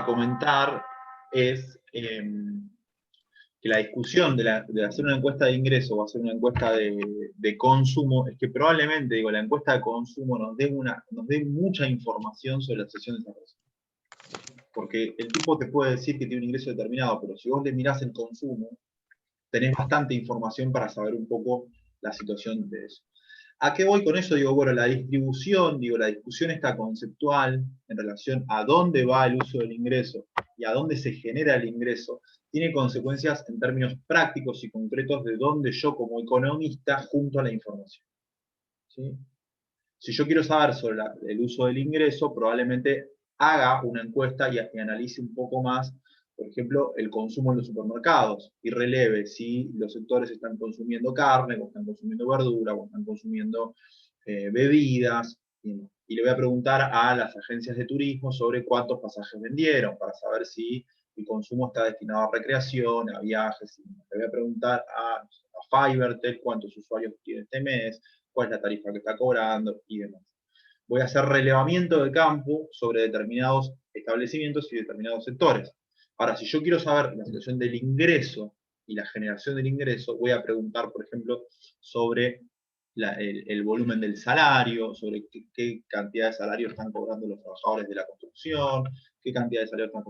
comentar es que la discusión de hacer una encuesta de ingreso o hacer una encuesta de consumo es que probablemente, digo, la encuesta de consumo nos dé mucha información sobre la situación de esa persona. Porque el tipo te puede decir que tiene un ingreso determinado, pero si vos le mirás el consumo, tenés bastante información para saber un poco la situación de eso. ¿A qué voy con eso? Digo, bueno, la distribución, digo, la discusión está conceptual en relación a dónde va el uso del ingreso y a dónde se genera el ingreso, tiene consecuencias en términos prácticos y concretos de dónde yo como economista junto a la información. ¿Sí? Si yo quiero saber sobre el uso del ingreso, probablemente haga una encuesta y analice un poco más, por ejemplo, el consumo en los supermercados y releve si los sectores están consumiendo carne, o están consumiendo verdura, o están consumiendo bebidas. Y le voy a preguntar a las agencias de turismo sobre cuántos pasajes vendieron, para saber si el consumo está destinado a recreación, a viajes. Le voy a preguntar a Fivertel cuántos usuarios tiene este mes, cuál es la tarifa que está cobrando y demás. Voy a hacer relevamiento de campo sobre determinados establecimientos y determinados sectores. Ahora, si yo quiero saber la situación del ingreso y la generación del ingreso, voy a preguntar, por ejemplo, sobre el volumen del salario, sobre qué cantidad de salario están cobrando los trabajadores de la construcción, qué cantidad de salario están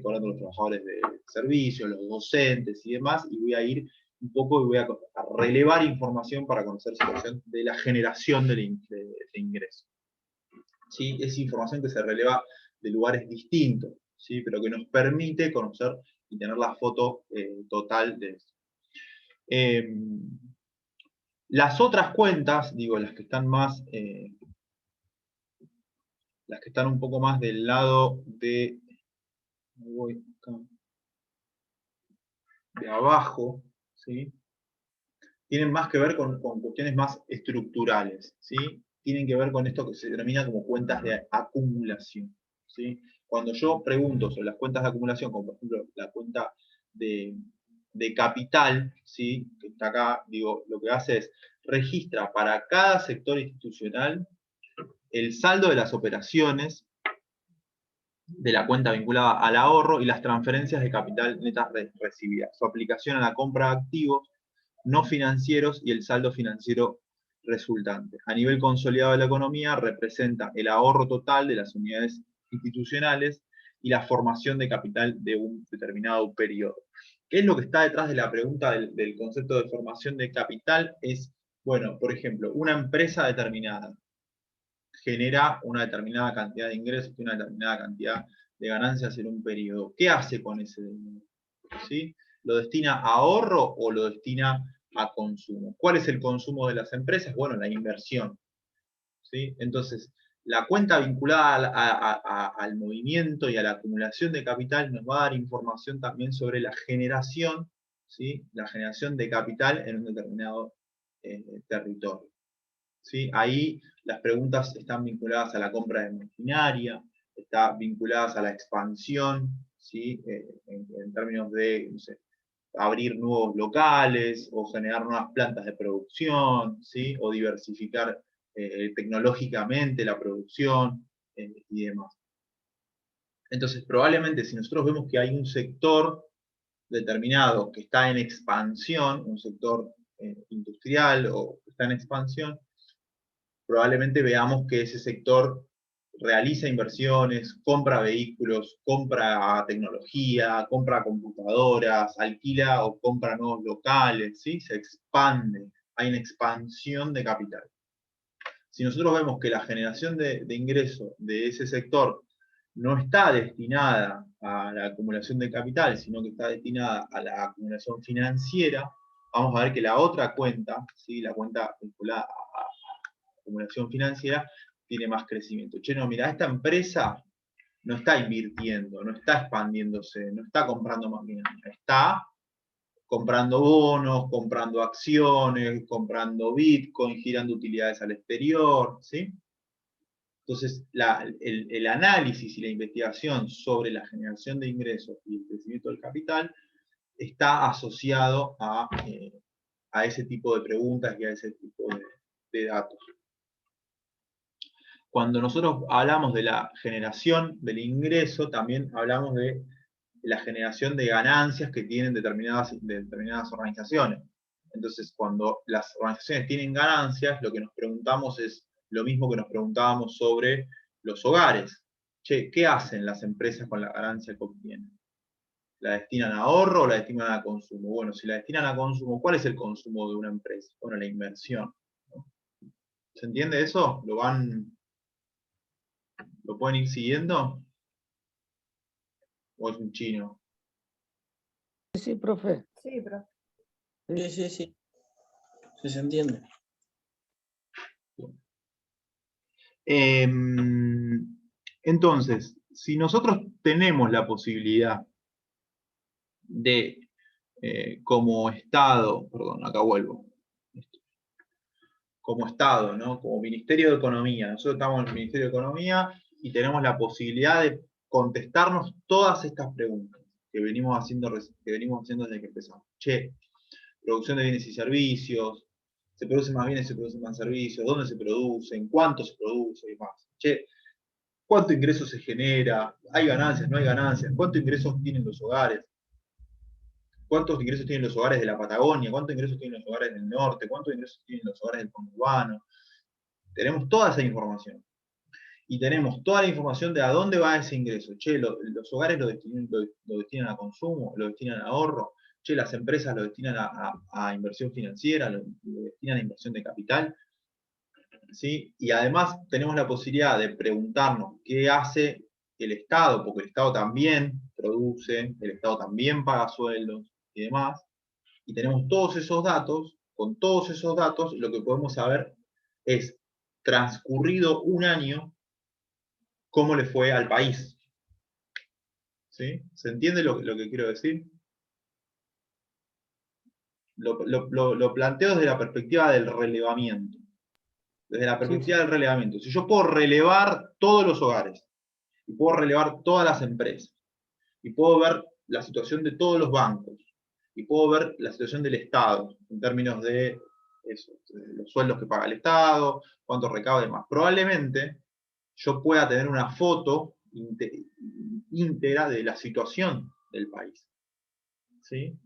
cobrando los trabajadores de servicios, los docentes y demás, y voy a ir un poco y voy a relevar información para conocer la situación de la generación de ingresos. ¿Sí? Es información que se releva de lugares distintos, ¿sí? Pero que nos permite conocer y tener la foto total de eso. Las otras cuentas, digo, las que están más, las que están un poco más del lado de abajo, ¿sí? Tienen más que ver con cuestiones más estructurales, ¿sí? Tienen que ver con esto que se denomina como cuentas de acumulación, ¿sí? Cuando yo pregunto sobre las cuentas de acumulación, como por ejemplo la cuenta de capital, ¿sí? Que está acá, digo, lo que hace es registra para cada sector institucional el saldo de las operaciones de la cuenta vinculada al ahorro y las transferencias de capital netas recibidas, su aplicación a la compra de activos no financieros y el saldo financiero resultante. A nivel consolidado de la economía, representa el ahorro total de las unidades institucionales y la formación de capital de un determinado periodo. ¿Qué es lo que está detrás de la pregunta del concepto de formación de capital? Es, bueno, por ejemplo, una empresa determinada genera una determinada cantidad de ingresos, una determinada cantidad de ganancias en un periodo. ¿Qué hace con ese dinero? ¿Sí? ¿Lo destina a ahorro o lo destina a consumo? ¿Cuál es el consumo de las empresas? Bueno, la inversión. ¿Sí? Entonces, la cuenta vinculada al movimiento y a la acumulación de capital nos va a dar información también sobre la generación, ¿sí? La generación de capital en un determinado territorio. ¿Sí? Ahí las preguntas están vinculadas a la compra de maquinaria, están vinculadas a la expansión, ¿sí? En términos de, no sé, abrir nuevos locales o generar nuevas plantas de producción, ¿sí? O diversificar tecnológicamente la producción y demás. Entonces, probablemente si nosotros vemos que hay un sector determinado que está en expansión, un sector industrial o que está en expansión, probablemente veamos que ese sector realiza inversiones, compra vehículos, compra tecnología, compra computadoras, alquila o compra nuevos locales, ¿sí? Se expande, hay una expansión de capital. Si nosotros vemos que la generación de ingreso de ese sector no está destinada a la acumulación de capital, sino que está destinada a la acumulación financiera, vamos a ver que la otra cuenta, ¿sí? La cuenta vinculada a acumulación financiera, tiene más crecimiento. Che, no, mira, esta empresa no está invirtiendo, no está expandiéndose, no está comprando máquinas, está comprando bonos, comprando acciones, comprando Bitcoin, girando utilidades al exterior, ¿sí? Entonces, el análisis y la investigación sobre la generación de ingresos y el crecimiento del capital está asociado a ese tipo de preguntas y a ese tipo de datos. cuando nosotros hablamos de la generación del ingreso, también hablamos de la generación de ganancias que tienen determinadas organizaciones. Entonces, cuando las organizaciones tienen ganancias, lo que nos preguntamos es lo mismo que nos preguntábamos sobre los hogares. Che, ¿qué hacen las empresas con la ganancia que obtienen? ¿La destinan a ahorro o la destinan a consumo? Bueno, si la destinan a consumo, ¿cuál es el consumo de una empresa? Bueno, la inversión. ¿Se entiende eso? ¿Lo pueden ir siguiendo? ¿O es un chino? Sí, profe. Sí, profe. Sí, se entiende. Entonces, si nosotros tenemos la posibilidad de, como Estado, perdón, acá vuelvo, como Estado, ¿no? Como Ministerio de Economía, nosotros estamos en el Ministerio de Economía y tenemos la posibilidad de contestarnos todas estas preguntas que venimos haciendo desde que empezamos. Che, producción de bienes y servicios, se producen más bienes, se producen más servicios, dónde se producen, cuánto se produce y más. Che, ¿cuánto ingreso se genera? ¿Hay ganancias? ¿No hay ganancias? ¿Cuántos ingresos tienen los hogares? ¿Cuántos ingresos tienen los hogares de la Patagonia? ¿Cuántos ingresos tienen los hogares del norte? ¿Cuántos ingresos tienen los hogares del conurbano? Tenemos toda esa información. Y tenemos toda la información de a dónde va ese ingreso. Che, los hogares lo destinan a consumo, lo destinan a ahorro. Che, las empresas lo destinan a inversión financiera, lo destinan a inversión de capital. ¿Sí? Y además tenemos la posibilidad de preguntarnos qué hace el Estado, porque el Estado también produce, el Estado también paga sueldos y demás. Y tenemos todos esos datos, con todos esos datos lo que podemos saber es, transcurrido un año, cómo le fue al país. ¿Sí? ¿Se entiende lo que quiero decir? Lo planteo desde la perspectiva del relevamiento. Desde la perspectiva del relevamiento. Si yo puedo relevar todos los hogares, y puedo relevar todas las empresas, y puedo ver la situación de todos los bancos, y puedo ver la situación del Estado, en términos de eso, de los sueldos que paga el Estado, cuánto recauda y demás. Probablemente yo pueda tener una foto íntegra de la situación del país. ¿Sí?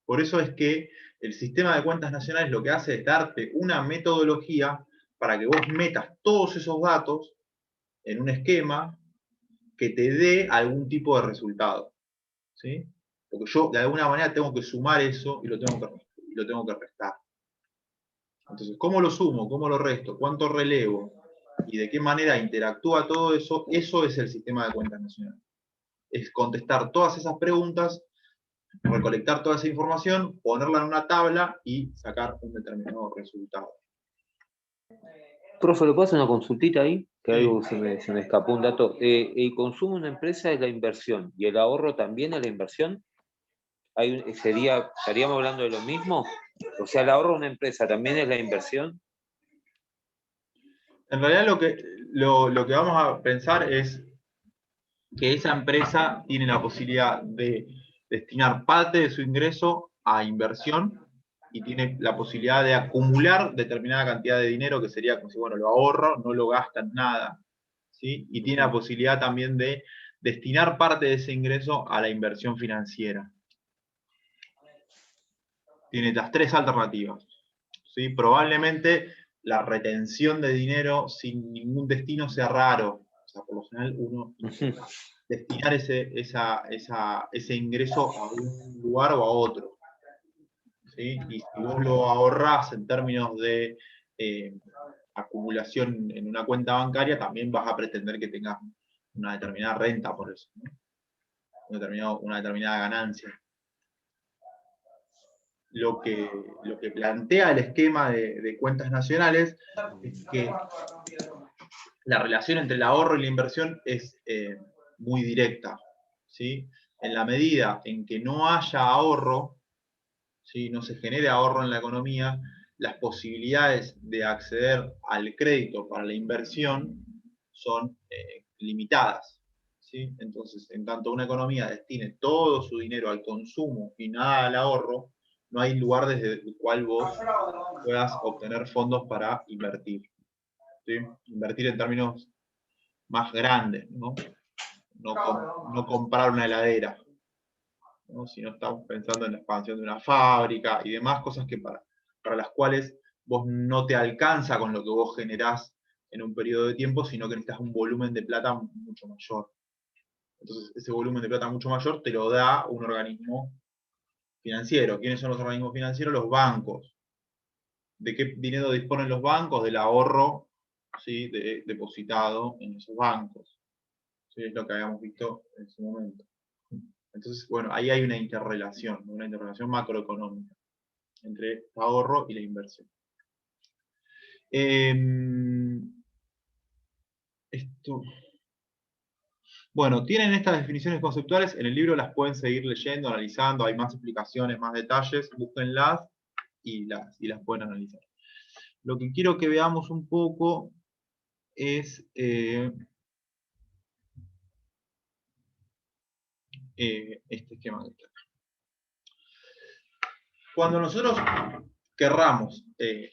Por eso es que el sistema de cuentas nacionales lo que hace es darte una metodología para que vos metas todos esos datos en un esquema que te dé algún tipo de resultado. ¿Sí? Porque yo de alguna manera tengo que sumar eso y lo tengo que restar. Entonces, ¿cómo lo sumo? ¿Cómo lo resto? ¿Cuánto relevo? ¿Y de qué manera interactúa todo eso? Eso es el sistema de cuentas nacionales. Es contestar todas esas preguntas, recolectar toda esa información, ponerla en una tabla y sacar un determinado resultado. Profe, ¿le puedo hacer una consultita ahí? Que Sí. algo se me escapó un dato. El consumo de una empresa es la inversión y el ahorro también es la inversión. ¿Estaríamos hablando de lo mismo? O sea, el ahorro de una empresa también es la inversión. En realidad lo que vamos a pensar es que esa empresa tiene la posibilidad de destinar parte de su ingreso a inversión y tiene la posibilidad de acumular determinada cantidad de dinero, que sería como si, bueno, lo ahorro, no lo gasta en nada, ¿sí? Y tiene la posibilidad también de destinar parte de ese ingreso a la inversión financiera. Tiene las tres alternativas, ¿sí? Probablemente la retención de dinero sin ningún destino sea raro. O sea, por lo general uno destinar ese ingreso a un lugar o a otro. ¿Sí? Y si vos lo ahorrás en términos de acumulación en una cuenta bancaria, también vas a pretender que tengas una determinada renta por eso, ¿no? Una determinada ganancia. Lo que plantea el esquema de cuentas nacionales es que la relación entre el ahorro y la inversión es muy directa, ¿sí? En la medida en que no haya ahorro, ¿sí? No se genere ahorro en la economía, las posibilidades de acceder al crédito para la inversión son limitadas, ¿sí? Entonces, en tanto una economía destine todo su dinero al consumo y nada al ahorro, no hay lugar desde el cual vos puedas obtener fondos para invertir. ¿Sí? Invertir en términos más grandes, ¿no? No comprar una heladera, ¿no? Sino estamos pensando en la expansión de una fábrica y demás cosas que para las cuales vos no te alcanza con lo que vos generás en un periodo de tiempo, sino que necesitas un volumen de plata mucho mayor. Entonces, ese volumen de plata mucho mayor te lo da un organismo financiero. ¿Quiénes son los organismos financieros? Los bancos. ¿De qué dinero disponen los bancos? Del ahorro, ¿sí?, depositado en esos bancos. ¿Sí? Es lo que habíamos visto en su momento. Entonces, bueno, ahí hay una interrelación macroeconómica entre ahorro y la inversión. Bueno, tienen estas definiciones conceptuales, en el libro las pueden seguir leyendo, analizando, hay más explicaciones, más detalles, búsquenlas y las pueden analizar. Lo que quiero que veamos un poco es este esquema que está acá. Cuando nosotros querramos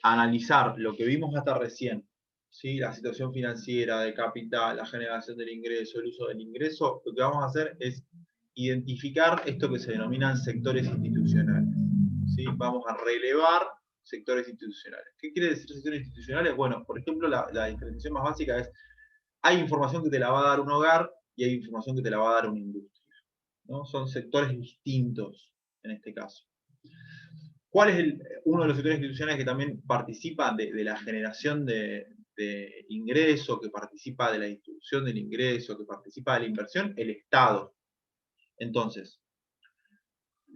analizar lo que vimos hasta recién, ¿sí?, la situación financiera, de capital, la generación del ingreso, el uso del ingreso, lo que vamos a hacer es identificar esto que se denominan sectores institucionales. ¿Sí? Vamos a relevar sectores institucionales. ¿Qué quiere decir sectores institucionales? Bueno, por ejemplo, la diferenciación más básica es, hay información que te la va a dar un hogar y hay información que te la va a dar una industria, ¿no? Son sectores distintos en este caso. ¿Cuál es uno de los sectores institucionales que también participan de la generación de ingreso, que participa de la distribución del ingreso, que participa de la inversión? El Estado. Entonces,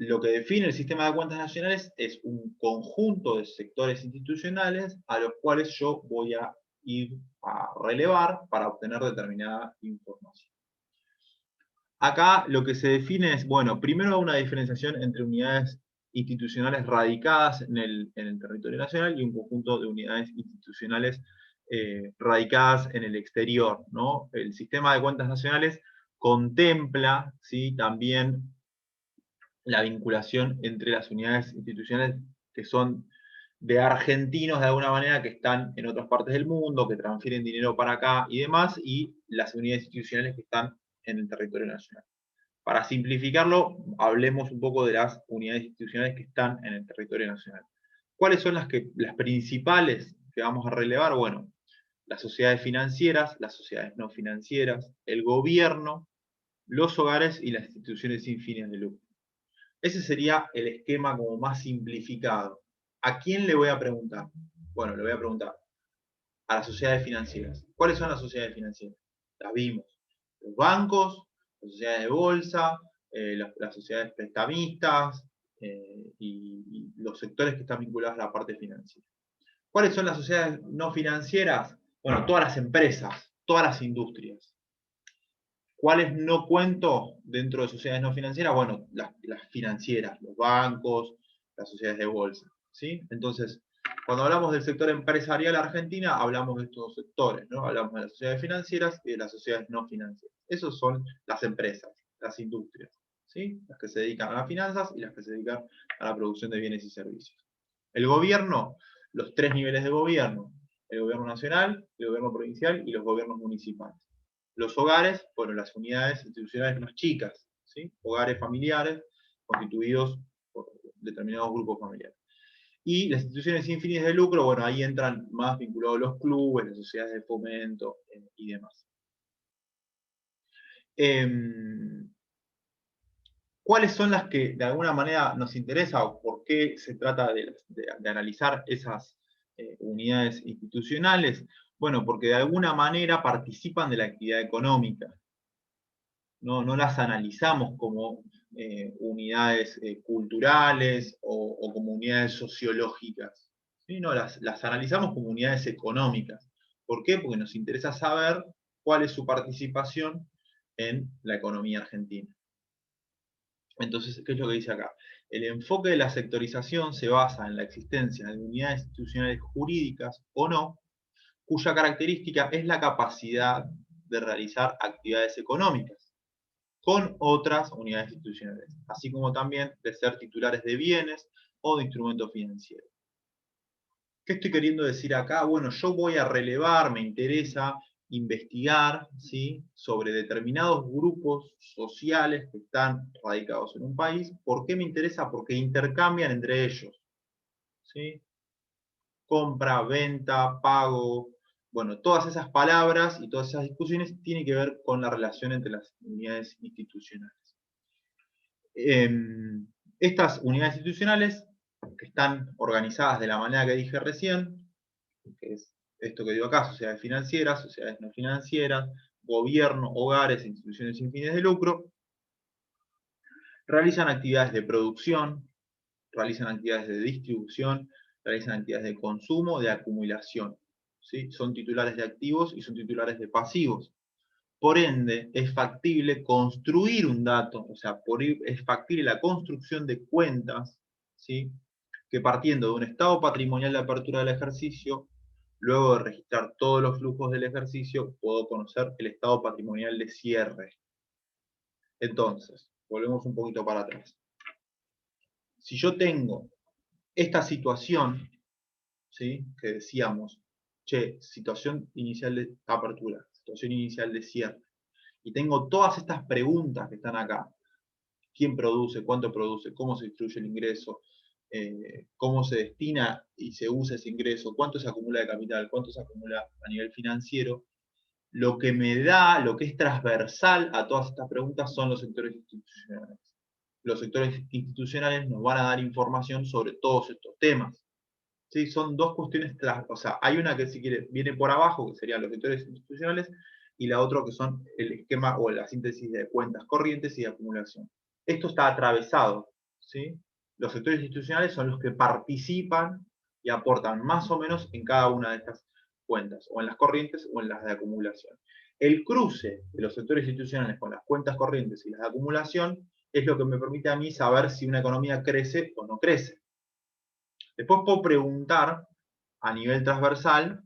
lo que define el sistema de cuentas nacionales es un conjunto de sectores institucionales a los cuales yo voy a ir a relevar para obtener determinada información. Acá lo que se define es, bueno, primero una diferenciación entre unidades institucionales radicadas en el territorio nacional y un conjunto de unidades institucionales radicadas en el exterior, ¿no? El sistema de cuentas nacionales contempla, ¿sí?, también la vinculación entre las unidades institucionales que son de argentinos de alguna manera que están en otras partes del mundo, que transfieren dinero para acá y demás, y las unidades institucionales que están en el territorio nacional. Para simplificarlo, hablemos un poco de las unidades institucionales que están en el territorio nacional. ¿Cuáles son las principales que vamos a relevar? Bueno, las sociedades financieras, las sociedades no financieras, el gobierno, los hogares y las instituciones sin fines de lucro. Ese sería el esquema como más simplificado. ¿A quién le voy a preguntar? Bueno, le voy a preguntar a las sociedades financieras. ¿Cuáles son las sociedades financieras? Las vimos. Los bancos, las sociedades de bolsa, las sociedades prestamistas y los sectores que están vinculados a la parte financiera. ¿Cuáles son las sociedades no financieras? Bueno, todas las empresas, todas las industrias. ¿Cuáles no cuento dentro de sociedades no financieras? Bueno, las financieras, los bancos, las sociedades de bolsa, ¿sí? Entonces, cuando hablamos del sector empresarial argentina, hablamos de estos dos sectores, ¿no? Hablamos de las sociedades financieras y de las sociedades no financieras. Esas son las empresas, las industrias, ¿sí? Las que se dedican a las finanzas y las que se dedican a la producción de bienes y servicios. El gobierno, los tres niveles de gobierno: el gobierno nacional, el gobierno provincial y los gobiernos municipales. Los hogares, bueno, las unidades institucionales más chicas, ¿sí? Hogares familiares constituidos por determinados grupos familiares. Y las instituciones sin fines de lucro, bueno, ahí entran más vinculados los clubes, las sociedades de fomento y demás. ¿Cuáles son las que de alguna manera nos interesa o por qué se trata de analizar esas unidades institucionales? Bueno, porque de alguna manera participan de la actividad económica. No las analizamos como unidades culturales o como unidades sociológicas, ¿sí? No, las analizamos como unidades económicas. ¿Por qué? Porque nos interesa saber cuál es su participación en la economía argentina. Entonces, ¿qué es lo que dice acá? El enfoque de la sectorización se basa en la existencia de unidades institucionales jurídicas o no, cuya característica es la capacidad de realizar actividades económicas con otras unidades institucionales, así como también de ser titulares de bienes o de instrumentos financieros. ¿Qué estoy queriendo decir acá? Bueno, yo voy a relevar, me interesa investigar, ¿sí?, sobre determinados grupos sociales que están radicados en un país. ¿Por qué me interesa? Porque intercambian entre ellos, ¿sí? Compra, venta, pago, bueno, todas esas palabras y todas esas discusiones tienen que ver con la relación entre las unidades institucionales. Estas unidades institucionales, que están organizadas de la manera que dije recién, que es esto que digo acá: sociedades financieras, sociedades no financieras, gobierno, hogares, instituciones sin fines de lucro, realizan actividades de producción, realizan actividades de distribución, realizan actividades de consumo, de acumulación, ¿sí? Son titulares de activos y son titulares de pasivos. Por ende, es factible construir un dato, o sea, es factible la construcción de cuentas, ¿sí?, que partiendo de un estado patrimonial de apertura del ejercicio, luego de registrar todos los flujos del ejercicio, puedo conocer el estado patrimonial de cierre. Entonces, volvemos un poquito para atrás. Si yo tengo esta situación, ¿sí?, que decíamos, situación inicial de apertura, situación inicial de cierre, y tengo todas estas preguntas que están acá: ¿quién produce? ¿Cuánto produce? ¿Cómo se distribuye el ingreso? ¿Cómo se destina y se usa ese ingreso? ¿Cuánto se acumula de capital? ¿Cuánto se acumula a nivel financiero? Lo que me da, lo que es transversal a todas estas preguntas, son los sectores institucionales. Los sectores institucionales nos van a dar información sobre todos estos temas. ¿Sí? Son dos cuestiones, o sea, hay una que, si quiere, viene por abajo, que serían los sectores institucionales, y la otra que son el esquema o la síntesis de cuentas corrientes y de acumulación. Esto está atravesado, ¿sí? Los sectores institucionales son los que participan y aportan más o menos en cada una de estas cuentas, o en las corrientes o en las de acumulación. El cruce de los sectores institucionales con las cuentas corrientes y las de acumulación es lo que me permite a mí saber si una economía crece o no crece. Después puedo preguntar a nivel transversal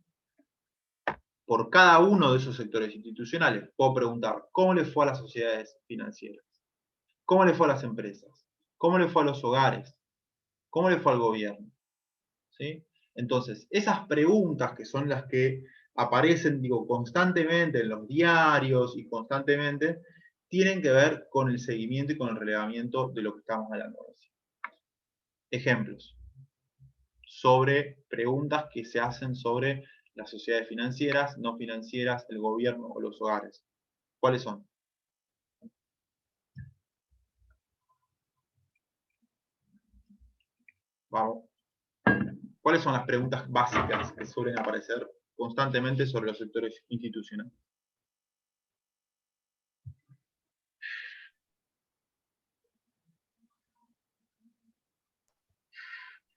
por cada uno de esos sectores institucionales. Puedo preguntar cómo le fue a las sociedades financieras, cómo le fue a las empresas, cómo le fue a los hogares, cómo le fue al gobierno, ¿sí? Entonces, esas preguntas, que son las que aparecen, digo, constantemente en los diarios y constantemente, tienen que ver con el seguimiento y con el relevamiento de lo que estamos hablando hoy. Ejemplos sobre preguntas que se hacen sobre las sociedades financieras, no financieras, el gobierno o los hogares. ¿Cuáles son? Vamos. ¿Cuáles son las preguntas básicas que suelen aparecer constantemente sobre los sectores institucionales?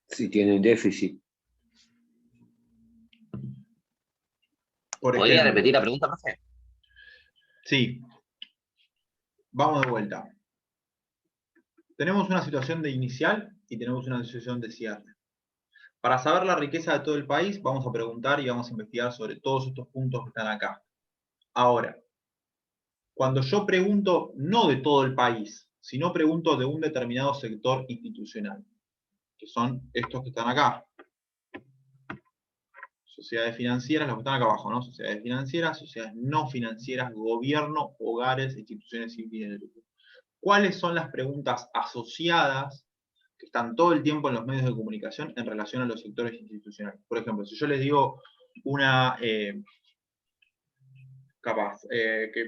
Si tienen déficit. ¿Podría repetir la pregunta, profe? Sí. Vamos de vuelta. Tenemos una situación de inicial y tenemos una situación de cierre. Para saber la riqueza de todo el país, vamos a preguntar y vamos a investigar sobre todos estos puntos que están acá. Ahora, cuando yo pregunto no de todo el país, sino pregunto de un determinado sector institucional, que son estos que están acá. Sociedades financieras, los que están acá abajo, ¿no? Sociedades financieras, sociedades no financieras, gobierno, hogares, instituciones sin fines de lucro. ¿Cuáles son las preguntas asociadas que están todo el tiempo en los medios de comunicación en relación a los sectores institucionales? Por ejemplo, si yo les digo una, que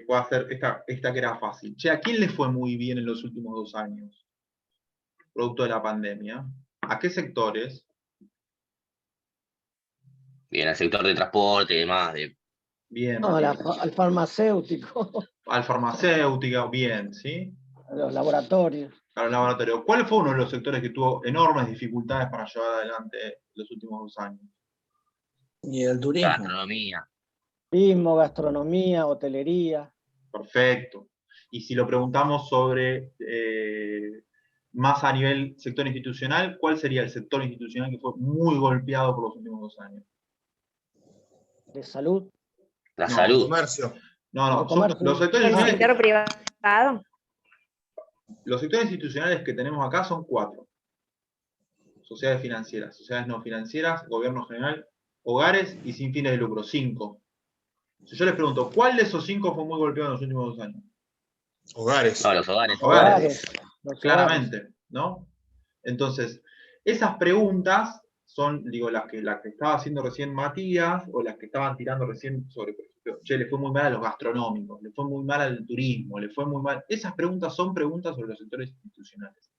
pueda hacer esta que era fácil. Che, ¿a quién le fue muy bien en los últimos 2 años? Producto de la pandemia. ¿A qué sectores? Bien, el sector de transporte y demás. Bien, No, Matías. al farmacéutico, Al farmacéutico, bien, ¿sí? a los laboratorios. Al laboratorio. ¿Cuál fue uno de los sectores que tuvo enormes dificultades para llevar adelante los últimos 2 años? Y el turismo. Gastronomía. Turismo, gastronomía, hotelería. Perfecto. Y si lo preguntamos sobre más a nivel sector institucional, ¿cuál sería el sector institucional que fue muy golpeado por los últimos 2 años? De salud. La No. salud. Comercio. No, El comercio. los sectores El institucionales, sector privado. los sectores institucionales que tenemos acá son 4. Sociedades financieras, sociedades no financieras, gobierno general, hogares y sin fines de lucro, 5. Si yo les pregunto, ¿cuál de esos 5 fue muy golpeado en los últimos 2 años? Hogares. No, los hogares. Hogares, Los claramente, ¿no? Entonces, esas preguntas son, digo, las que estaba haciendo recién Matías, o las que estaban tirando recién sobre, por ejemplo, che, le fue muy mal a los gastronómicos, le fue muy mal al turismo, le fue muy mal. Esas preguntas son preguntas sobre los sectores institucionales.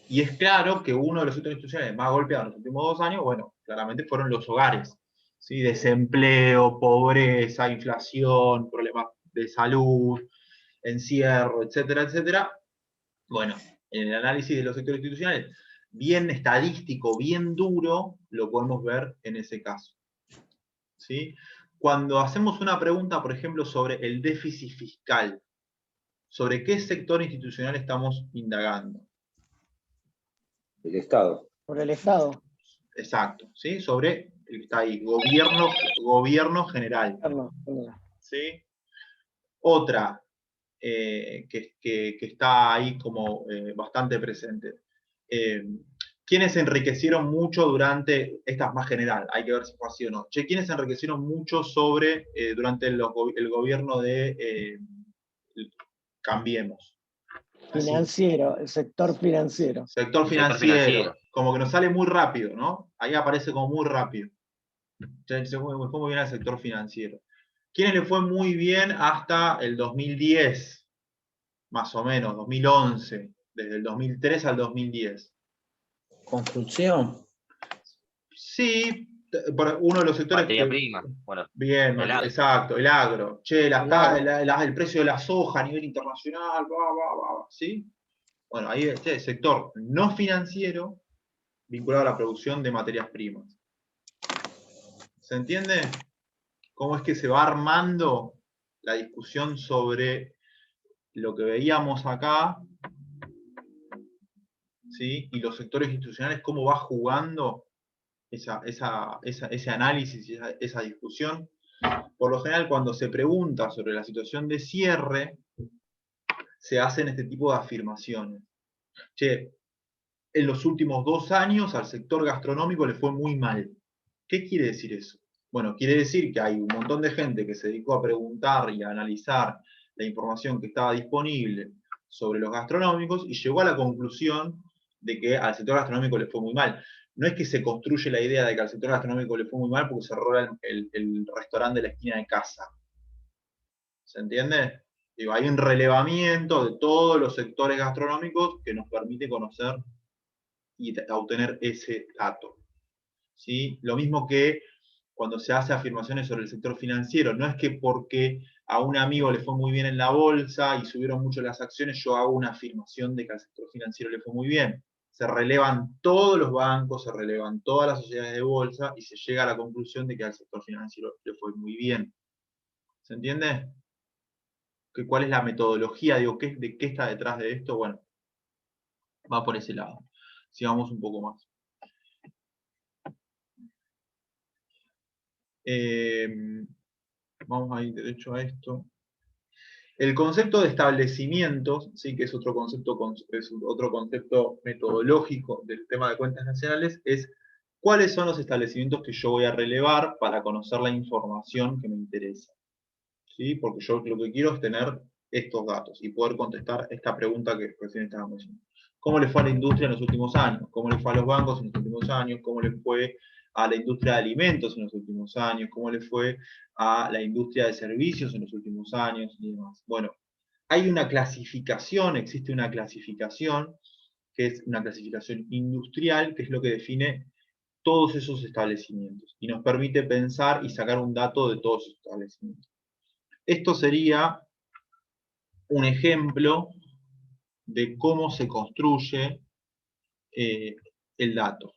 Y es claro que uno de los sectores institucionales más golpeados en los últimos 2 años, bueno, claramente fueron los hogares. ¿Sí? Desempleo, pobreza, inflación, problemas de salud, encierro, etcétera, etcétera. Bueno, en el análisis de los sectores institucionales, bien estadístico, bien duro, lo podemos ver en ese caso. ¿Sí? Cuando hacemos una pregunta, por ejemplo, sobre el déficit fiscal, ¿sobre qué sector institucional estamos indagando? El Estado. Por el Estado. Exacto, ¿sí? Sobre el que está ahí, gobierno general. ¿Sí? Otra que está ahí como bastante presente. ¿Quiénes se enriquecieron mucho durante, esta es más general, hay que ver si fue así o no, ¿quiénes se enriquecieron mucho durante el gobierno de Cambiemos? Financiero, el sector financiero. Sector financiero, como que nos sale muy rápido, ¿no? Ahí aparece como muy rápido. Se fue muy bien al sector financiero. ¿Quiénes le fue muy bien hasta el 2010? Más o menos, 2011, desde el 2003 al 2010. Construcción. Sí, uno de los sectores Materia prima. Bueno, bien, exacto, el agro. Che, el precio de la soja a nivel internacional, ¿sí? Bueno, ahí el sector no financiero vinculado a la producción de materias primas. ¿Se entiende? ¿Cómo es que se va armando la discusión sobre lo que veíamos acá, ¿sí? Y los sectores institucionales, cómo va jugando ese análisis y esa discusión? Por lo general, cuando se pregunta sobre la situación de cierre, se hacen este tipo de afirmaciones. Che, en los últimos 2 años al sector gastronómico le fue muy mal. ¿Qué quiere decir eso? Bueno, quiere decir que hay un montón de gente que se dedicó a preguntar y a analizar la información que estaba disponible sobre los gastronómicos y llegó a la conclusión de que al sector gastronómico le fue muy mal. No es que se construye la idea de que al sector gastronómico le fue muy mal porque cerró el restaurante de la esquina de casa. ¿Se entiende? Digo, hay un relevamiento de todos los sectores gastronómicos que nos permite conocer y obtener ese dato. ¿Sí? Lo mismo que cuando se hace afirmaciones sobre el sector financiero, no es que porque a un amigo le fue muy bien en la bolsa y subieron mucho las acciones, yo hago una afirmación de que al sector financiero le fue muy bien. Se relevan todos los bancos, se relevan todas las sociedades de bolsa y se llega a la conclusión de que al sector financiero le fue muy bien. ¿Se entiende? ¿Cuál es la metodología? Digo, ¿de qué está detrás de esto? Bueno, va por ese lado. Sigamos un poco más. Vamos a ir derecho a esto. El concepto de establecimientos, ¿sí? Que es otro concepto metodológico del tema de cuentas nacionales, es cuáles son los establecimientos que yo voy a relevar para conocer la información que me interesa. ¿Sí? Porque yo lo que quiero es tener estos datos y poder contestar esta pregunta que recién estábamos haciendo. ¿Cómo le fue a la industria en los últimos años? ¿Cómo le fue a los bancos en los últimos años? ¿Cómo le fue a la industria de alimentos en los últimos años? ¿Cómo le fue a la industria de servicios en los últimos años? Y demás. Bueno, hay una clasificación, existe una clasificación, que es una clasificación industrial, que es lo que define todos esos establecimientos y nos permite pensar y sacar un dato de todos esos establecimientos. Esto sería un ejemplo de cómo se construye el dato.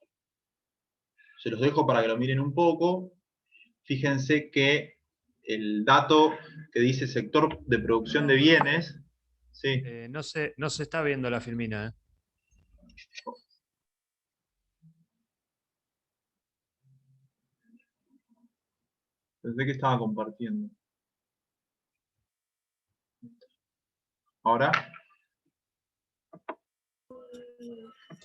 Se los dejo para que lo miren un poco. Fíjense que el dato que dice sector de producción de bienes, ¿sí? No se está viendo la filmina. Pensé que estaba compartiendo. ¿Ahora?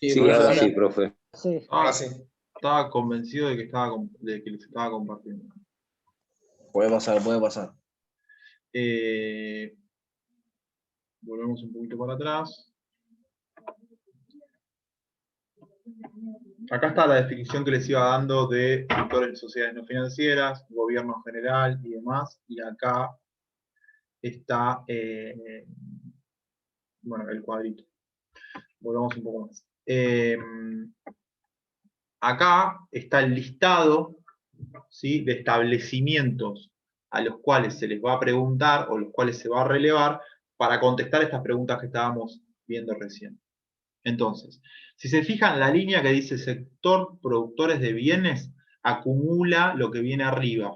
Sí, ahora sí, profe. Sí. Ahora sí. Estaba convencido de que les estaba compartiendo. Puede pasar, puede pasar. Volvemos un poquito para atrás. Acá está la definición que les iba dando de sectores de sociedades no financieras, gobierno general y demás. Y acá está, bueno, el cuadrito. Volvamos un poco más. Acá está el listado, ¿sí?, de establecimientos a los cuales se les va a preguntar o los cuales se va a relevar para contestar estas preguntas que estábamos viendo recién. Entonces, si se fijan, la línea que dice sector productores de bienes acumula lo que viene arriba.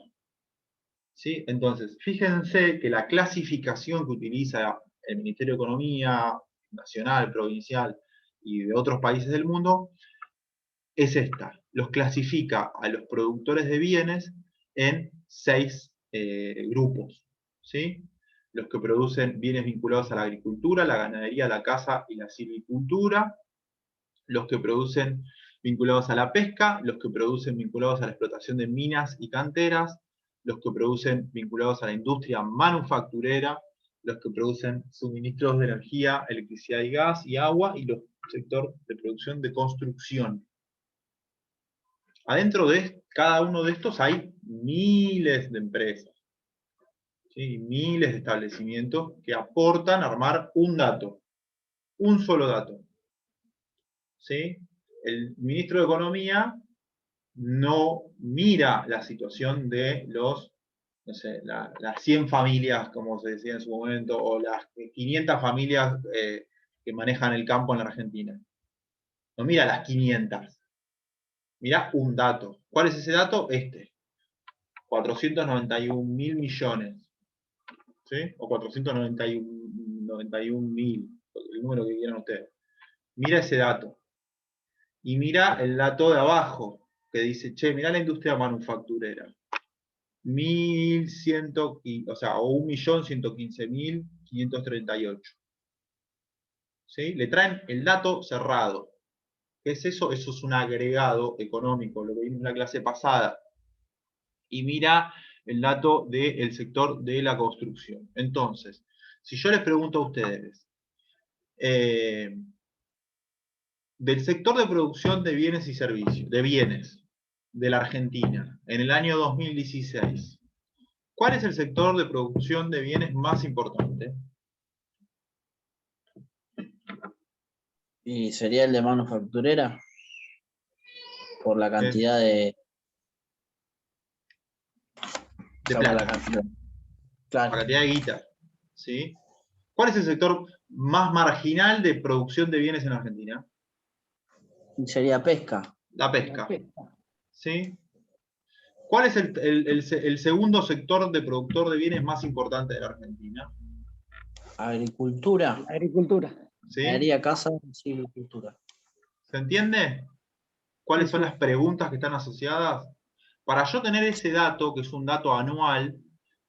¿Sí? Entonces, fíjense que la clasificación que utiliza el Ministerio de Economía nacional, provincial y de otros países del mundo es esta. Los clasifica a los productores de bienes en 6 grupos. ¿Sí? Los que producen bienes vinculados a la agricultura, la ganadería, la caza y la silvicultura, los que producen vinculados a la pesca, los que producen vinculados a la explotación de minas y canteras, los que producen vinculados a la industria manufacturera, los que producen suministros de energía, electricidad y gas y agua, y los sector de producción de construcción. Adentro de cada uno de estos hay miles de empresas, ¿sí? Miles de establecimientos que aportan a armar un dato, un solo dato. ¿Sí? El ministro de Economía no mira la situación de los, no sé, las 100 familias, como se decía en su momento, o las 500 familias que manejan el campo en la Argentina. No mira las 500. Mira un dato. ¿Cuál es ese dato? Este. 491.000 millones. ¿Sí? O 491.000, el número que quieran ustedes. Mira ese dato. Y mira el dato de abajo, que dice, che, mira la industria manufacturera. 1.115.538. ¿Sí? Le traen el dato cerrado. ¿Qué es eso? Eso es un agregado económico, lo que vimos en la clase pasada. Y mira el dato del sector de la construcción. Entonces, si yo les pregunto a ustedes, del sector de producción de bienes y servicios, de bienes, de la Argentina, en el año 2016, ¿cuál es el sector de producción de bienes más importante? Y sería el de manufacturera, por la cantidad de plata, la cantidad. Claro. la cantidad de guita. ¿Sí? ¿Cuál es el sector más marginal de producción de bienes en Argentina? Sería pesca. La pesca. ¿Sí? ¿Cuál es el segundo sector de productor de bienes más importante de la Argentina? Agricultura. Agricultura. ¿Sí? Ganadería, casa, silvicultura. ¿Se entiende? ¿Cuáles son las preguntas que están asociadas? Para yo tener ese dato, que es un dato anual,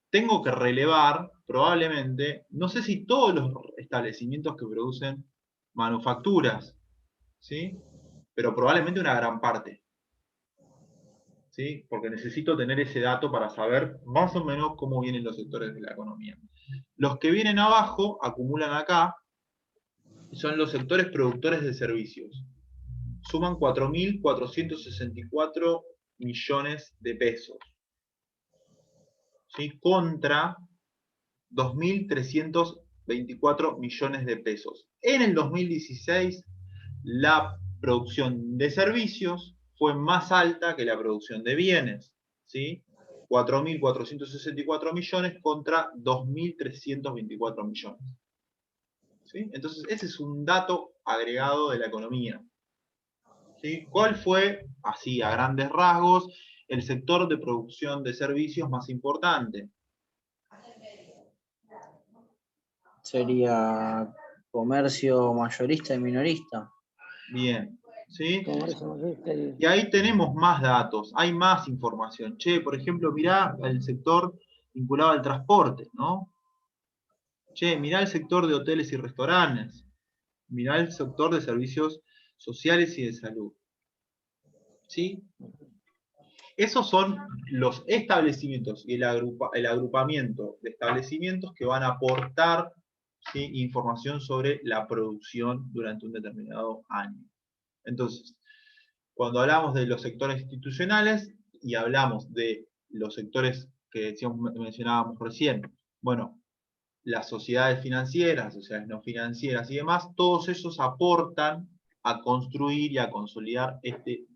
tengo que relevar, probablemente, no sé si todos los establecimientos que producen manufacturas, ¿sí? Pero probablemente una gran parte. ¿Sí? Porque necesito tener ese dato para saber más o menos cómo vienen los sectores de la economía. Los que vienen abajo, acumulan acá, son los sectores productores de servicios. Suman 4.464 millones de pesos. ¿Sí? Contra 2.324 millones de pesos. En el 2016, la producción de servicios fue más alta que la producción de bienes. ¿Sí? 4.464 millones contra 2.324 millones. ¿Sí? Entonces, ese es un dato agregado de la economía. ¿Sí? ¿Cuál fue, así a grandes rasgos, el sector de producción de servicios más importante? Sería comercio mayorista y minorista. Bien. ¿Sí? Comercio mayorista y- Y ahí tenemos más datos, hay más información. Che, por ejemplo, mirá el sector vinculado al transporte, ¿no? Che, mirá el sector de hoteles y restaurantes. Mirá el sector de servicios sociales y de salud. ¿Sí? Esos son los establecimientos y el agrupamiento de establecimientos que van a aportar, ¿sí?, información sobre la producción durante un determinado año. Entonces, cuando hablamos de los sectores institucionales y hablamos de los sectores que mencionábamos recién, bueno, las sociedades financieras, sociedades no financieras y demás, todos esos aportan a construir y a consolidar este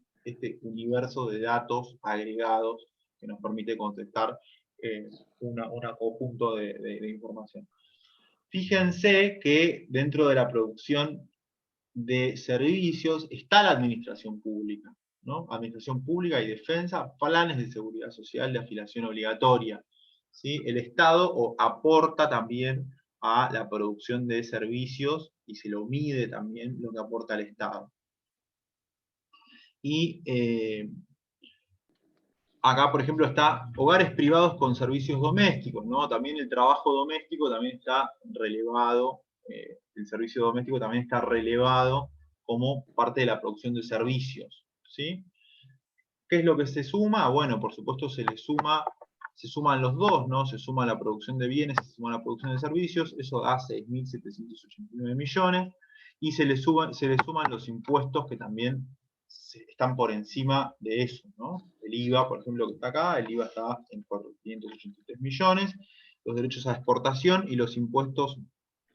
universo de datos agregados que nos permite contestar un conjunto de información. Fíjense que dentro de la producción de servicios está la administración pública, ¿no? Administración pública y defensa, planes de seguridad social de afiliación obligatoria, ¿sí? El Estado aporta también a la producción de servicios y se lo mide también lo que aporta el Estado. Y acá, por ejemplo, está hogares privados con servicios domésticos, ¿no? También el trabajo doméstico también está relevado, el servicio doméstico también está relevado como parte de la producción de servicios, ¿sí? ¿Qué es lo que se suma? Bueno, por supuesto se suman los dos, ¿no? Se suma la producción de bienes, se suma la producción de servicios, eso da 6.789 millones, y se le suman los impuestos que también están por encima de eso, ¿no? El IVA, por ejemplo, que está acá, el IVA está en 583 millones, los derechos a exportación y los impuestos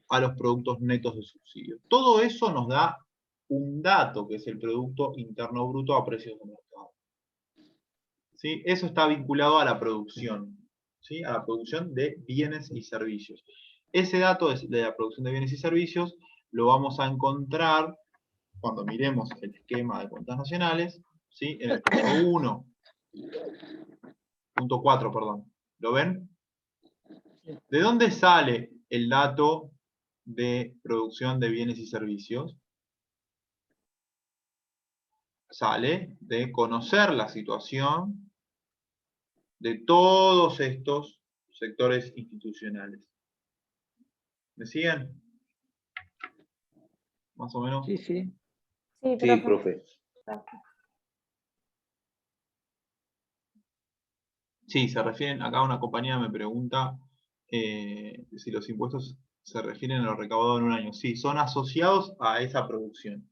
a los productos netos de subsidio. Todo eso nos da un dato, que es el Producto Interno Bruto a precios de mercado. ¿Sí? Eso está vinculado a la producción, ¿sí? A la producción de bienes y servicios. Ese dato de la producción de bienes y servicios lo vamos a encontrar cuando miremos el esquema de cuentas nacionales, ¿sí? En el punto 4, perdón. ¿Lo ven? ¿De dónde sale el dato de producción de bienes y servicios? Sale de conocer la situación de todos estos sectores institucionales. ¿Me siguen? ¿Más o menos? Sí, sí. Sí, Sí, profe. profe. Sí, se refieren, acá una compañera me pregunta si los impuestos se refieren a lo recaudado en un año. Sí, son asociados a esa producción,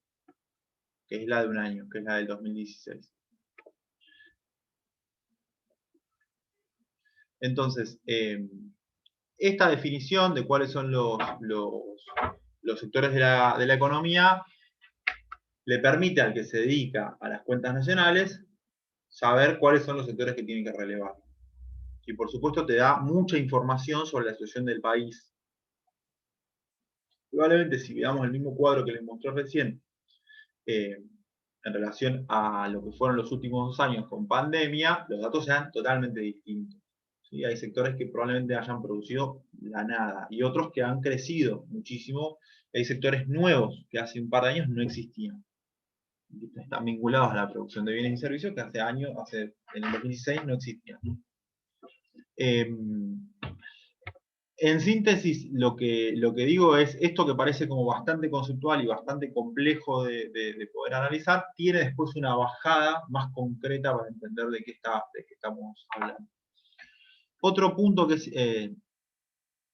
que es la de un año, que es la del 2016. Entonces, esta definición de cuáles son los sectores de la economía le permite al que se dedica a las cuentas nacionales saber cuáles son los sectores que tienen que relevar. Y por supuesto te da mucha información sobre la situación del país. Probablemente si veamos el mismo cuadro que les mostré recién, en relación a lo que fueron los últimos 2 años con pandemia, los datos sean totalmente distintos. ¿Sí? Hay sectores que probablemente hayan producido la nada, y otros que han crecido muchísimo. Hay sectores nuevos que hace un par de años no existían. Están vinculados a la producción de bienes y servicios que en el 2016 no existían. En síntesis, lo que digo es, esto que parece como bastante conceptual y bastante complejo de poder analizar, tiene después una bajada más concreta para entender de qué estamos hablando. Otro punto que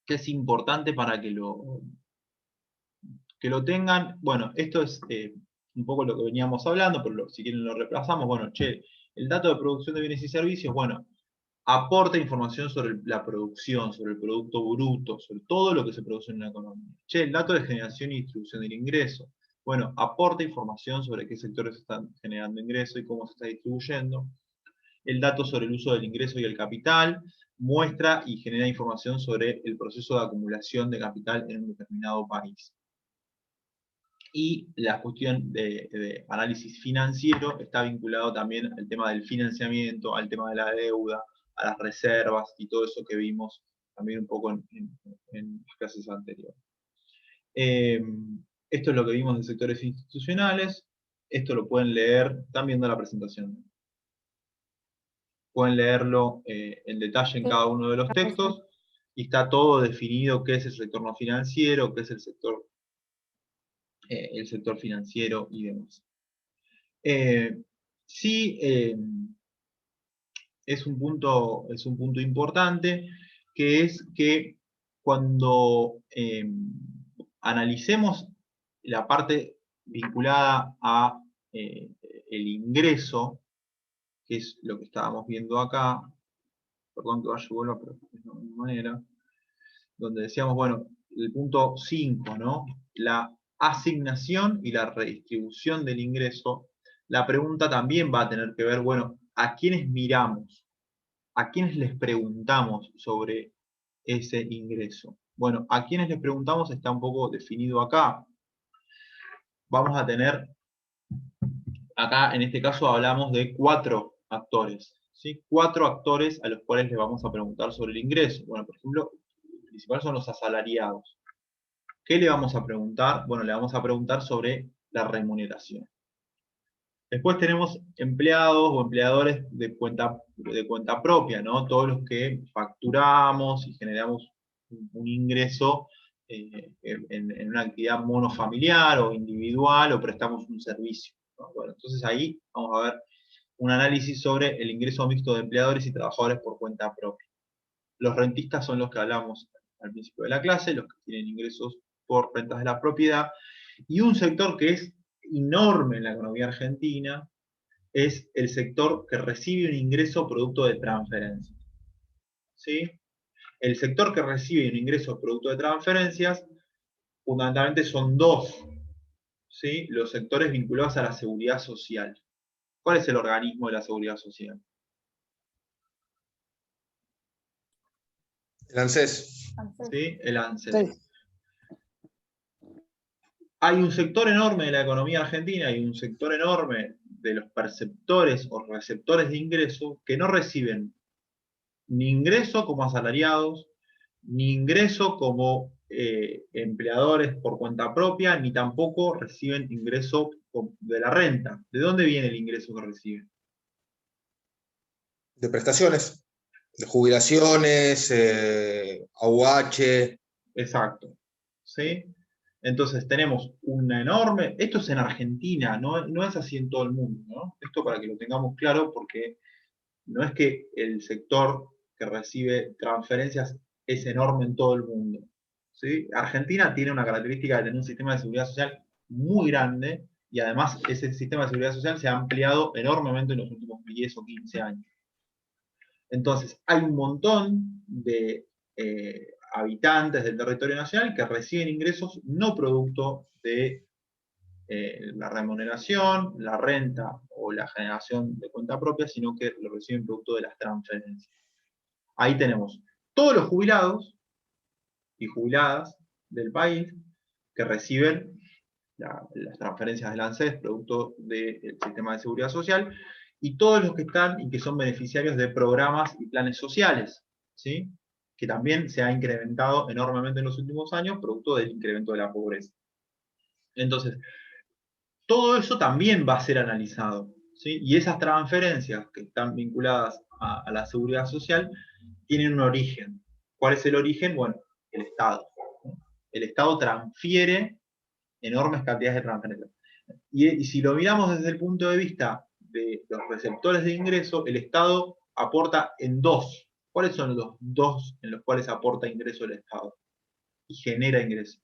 es importante para que lo tengan, bueno, esto es un poco lo que veníamos hablando, pero si quieren lo reemplazamos. Bueno, el dato de producción de bienes y servicios, bueno, aporta información sobre la producción, sobre el producto bruto, sobre todo lo que se produce en una economía. El dato de generación y distribución del ingreso, bueno, aporta información sobre qué sectores están generando ingreso y cómo se está distribuyendo. El dato sobre el uso del ingreso y el capital muestra y genera información sobre el proceso de acumulación de capital en un determinado país. Y la cuestión de análisis financiero está vinculado también al tema del financiamiento, al tema de la deuda, a las reservas y todo eso que vimos también un poco en las clases anteriores. Esto es lo que vimos de sectores institucionales. Esto lo pueden leer, están viendo la presentación. Pueden leerlo en detalle en cada uno de los textos, y está todo definido qué es el sector no financiero, qué es el sector financiero y demás. Sí, es un punto importante, que es que cuando analicemos la parte vinculada a el ingreso, que es lo que estábamos viendo acá, perdón que vaya y vuelva, pero de la misma manera, donde decíamos, bueno, el punto 5, ¿no? La asignación y la redistribución del ingreso. La pregunta también va a tener que ver, bueno, ¿a quiénes miramos? ¿A quiénes les preguntamos sobre ese ingreso? Bueno, a quiénes les preguntamos está un poco definido acá. Vamos a tener, acá en este caso hablamos de 4 actores, ¿sí? 4 actores a los cuales les vamos a preguntar sobre el ingreso. Bueno, por ejemplo, el principal son los asalariados. ¿Qué le vamos a preguntar? Bueno, le vamos a preguntar sobre la remuneración. Después tenemos empleados o empleadores de cuenta propia, ¿no? Todos los que facturamos y generamos un ingreso en una actividad monofamiliar o individual o prestamos un servicio, ¿no? Bueno, entonces ahí vamos a ver un análisis sobre el ingreso mixto de empleadores y trabajadores por cuenta propia. Los rentistas son los que hablamos al principio de la clase, los que tienen ingresos por rentas de la propiedad, y un sector que es enorme en la economía argentina es el sector que recibe un ingreso producto de transferencias. ¿Sí? El sector que recibe un ingreso producto de transferencias, fundamentalmente son 2, ¿sí? Los sectores vinculados a la seguridad social. ¿Cuál es el organismo de la seguridad social? El ANSES. ¿Sí? El ANSES. Sí. Hay un sector enorme de la economía argentina y un sector enorme de los perceptores o receptores de ingreso que no reciben ni ingreso como asalariados, ni ingreso como empleadores por cuenta propia, ni tampoco reciben ingreso de la renta. ¿De dónde viene el ingreso que reciben? De prestaciones, de jubilaciones, AUH. Exacto. ¿Sí? Entonces tenemos una enorme, esto es en Argentina, no es así en todo el mundo, ¿no? Esto para que lo tengamos claro, porque no es que el sector que recibe transferencias es enorme en todo el mundo, ¿sí? Argentina tiene una característica de tener un sistema de seguridad social muy grande, y además ese sistema de seguridad social se ha ampliado enormemente en los últimos 10 o 15 años. Entonces, hay un montón de habitantes del territorio nacional que reciben ingresos no producto de la remuneración, la renta o la generación de cuenta propia, sino que lo reciben producto de las transferencias. Ahí tenemos todos los jubilados y jubiladas del país que reciben las transferencias del ANSES producto del sistema de seguridad social, y todos los que están y que son beneficiarios de programas y planes sociales, ¿sí? Que también se ha incrementado enormemente en los últimos años, producto del incremento de la pobreza. Entonces, todo eso también va a ser analizado, ¿sí? Y esas transferencias que están vinculadas a la seguridad social tienen un origen. ¿Cuál es el origen? Bueno, el Estado. El Estado transfiere enormes cantidades de transferencias. Y si lo miramos desde el punto de vista de los receptores de ingreso, el Estado aporta en 2. ¿Cuáles son los 2 en los cuales aporta ingreso el Estado? Y genera ingreso.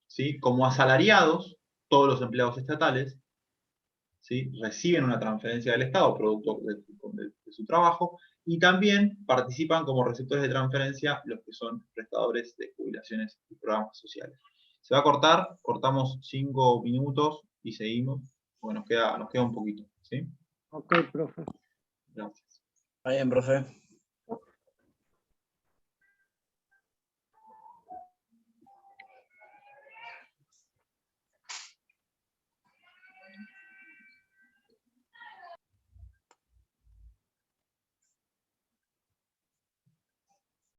¿Sí? Como asalariados, todos los empleados estatales, ¿sí? Reciben una transferencia del Estado producto de su trabajo, y también participan como receptores de transferencia los que son prestadores de jubilaciones y programas sociales. Se va a cortar, cortamos 5 minutos y seguimos, porque nos queda un poquito, ¿sí? Ok, profe. Gracias. Está bien, profe.